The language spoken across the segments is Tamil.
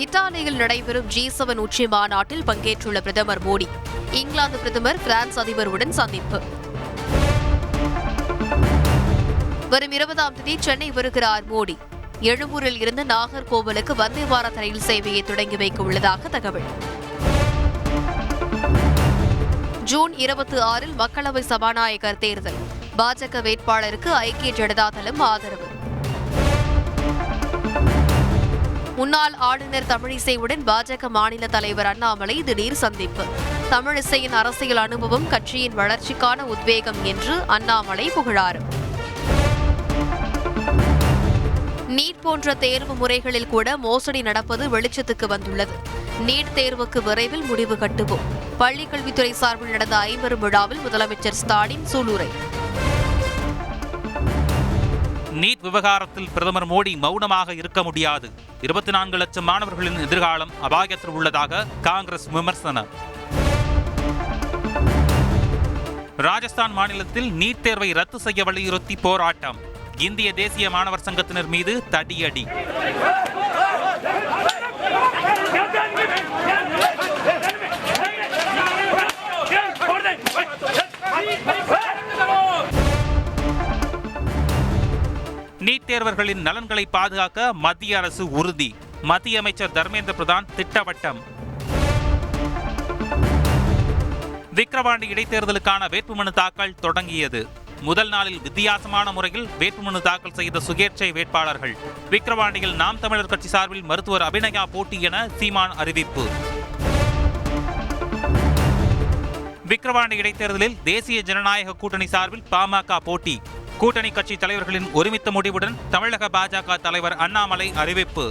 இத்தாலியில் நடைபெறும் G7 உச்சி மாநாட்டில் பங்கேற்றுள்ள பிரதமர் மோடி இங்கிலாந்து பிரதமர் பிரான்ஸ் அதிபருடன் சந்திப்பு. வரும் 20ஆம் தேதி சென்னை வருகிறார் மோடி. எழும்பூரில் இருந்து நாகர்கோவிலுக்கு வந்தே பாரத் ரயில் சேவையை தொடங்கி வைக்க உள்ளதாக தகவல். ஜூன் 26 மக்களவை சபாநாயகர் தேர்தல். பாஜக வேட்பாளருக்கு ஐக்கிய ஜனதா தளம் ஆதரவு. முன்னாள் ஆளுநர் தமிழிசையுடன் பாஜக மாநில தலைவர் அண்ணாமலை திடீர் சந்திப்பு. தமிழிசையின் அரசியல் அனுபவம் கட்சியின் வளர்ச்சிக்கான உத்வேகம் என்று அண்ணாமலை புகழாரம். நீட் போன்ற தேர்வு முறைகளில் கூட மோசடி நடப்பது வெளிச்சத்துக்கு வந்துள்ளது. நீட் தேர்வுக்கு விரைவில் முடிவு கட்டுவோம். பள்ளிக்கல்வித்துறை சார்பில் நடந்த 50 விழாவில் முதலமைச்சர் ஸ்டாலின் சூளுரை. நீட் விவகாரத்தில் பிரதமர் மோடி மௌனமாக இருக்க முடியாது. 24 லட்சம் மாணவர்களின் எதிர்காலம் அபாயத்தில் உள்ளதாக காங்கிரஸ் விமர்சனம். ராஜஸ்தான் மாநிலத்தில் நீட் தேர்வை ரத்து செய்ய வலியுறுத்தி போராட்டம். இந்திய தேசிய மாணவர் சங்கத்தினர் மீது தடியடி. நீட் தேர்வர்களின் நலன்களை பாதுகாக்க மத்திய அரசு உறுதி. மத்திய அமைச்சர் தர்மேந்திர பிரதான் திட்டவட்டம். விக்கிரவாண்டி இடைத்தேர்தலுக்கான வேட்புமனு தாக்கல் தொடங்கியது. முதல் நாளில் வித்தியாசமான முறையில் வேட்புமனு தாக்கல் செய்த சுயேட்சை வேட்பாளர்கள். விக்கிரவாண்டியில் நாம் தமிழர் கட்சி சார்பில் மருத்துவர் அபிநயா போட்டி என சீமான் அறிவிப்பு. விக்கிரவாண்டி இடைத்தேர்தலில் தேசிய ஜனநாயக கூட்டணி சார்பில் பாமக போட்டி. கூட்டணி கட்சி தலைவர்களின் ஒருமித்த முடிவுடன் தமிழக பாஜக தலைவர் அண்ணாமலை அறிவிப்பு.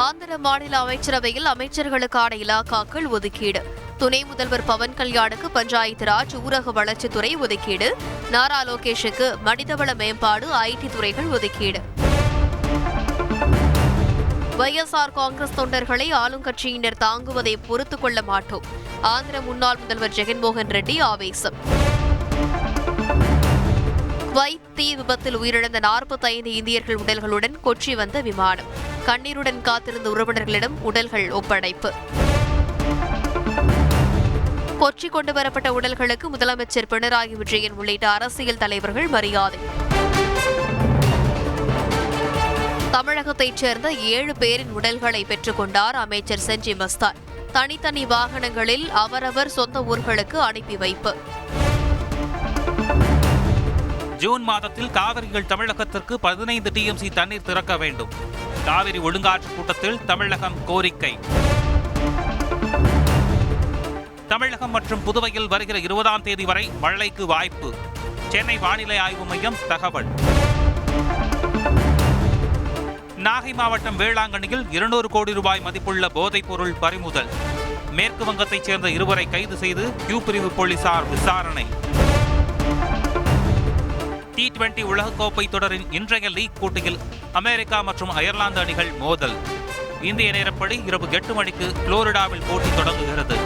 ஆந்திர மாநில அமைச்சரவையில் அமைச்சர்களுக்கான இலாக்காக்கள் ஒதுக்கீடு. துணை முதல்வர் பவன் கல்யாணுக்கு பஞ்சாயத்து ராஜ் ஊரக வளர்ச்சித்துறை ஒதுக்கீடு. நாரா லோகேஷுக்கு மனிதவள மேம்பாடு ஐடி துறைகள் ஒதுக்கீடு. வைஎஸ்ஆர் காங்கிரஸ் தொண்டர்களை ஆளுங்கட்சியினர் தாங்குவதை பொறுத்துக் கொள்ள மாட்டோம். ஆந்திர முன்னாள் முதல்வர் ஜெகன்மோகன் ரெட்டி ஆவேசம். குவைத் தீ விபத்தில் உயிரிழந்த 45 இந்தியர்கள் உடல்களுடன் கொச்சி வந்த விமானம். கண்ணீருடன் காத்திருந்த உறவினர்களிடம் உடல்கள் ஒப்படைப்பு. கொச்சி கொண்டுவரப்பட்ட உடல்களுக்கு முதலமைச்சர் பினராயி விஜயன் உள்ளிட்ட அரசியல் தலைவர்கள் மரியாதை. தமிழகத்தைச் சேர்ந்த 7 பேரின் உடல்களை பெற்றுக் கொண்டார் அமைச்சர் செஞ்சி மஸ்தான். தனித்தனி வாகனங்களில் அவரவர் சொந்த ஊர்களுக்கு அனுப்பி வைப்பு. ஜூன் மாதத்தில் காவிரியில் தமிழகத்திற்கு 15 TMC தண்ணீர் திறக்க வேண்டும். காவிரி ஒழுங்காற்று கூட்டத்தில் தமிழகம் கோரிக்கை. தமிழகம் மற்றும் புதுவையில் வருகிற 20ஆம் தேதி வரை மழைக்கு வாய்ப்பு. சென்னை வானிலை ஆய்வு மையம் தகவல். நாகை மாவட்டம் வேளாங்கண்ணியில் 200 கோடி ரூபாய் மதிப்புள்ள போதைப் பொருள் பறிமுதல். மேற்கு வங்கத்தைச் சேர்ந்த 2 கைது செய்து கியூ பிரிவு போலீசார் விசாரணை. T20 உலகக்கோப்பை தொடரின் இன்றைய லீக் போட்டியில் அமெரிக்கா மற்றும் அயர்லாந்து அணிகள் மோதல். இந்திய நேரப்படி இரவு 8 மணிக்கு புளோரிடாவில் போட்டி தொடங்குகிறது.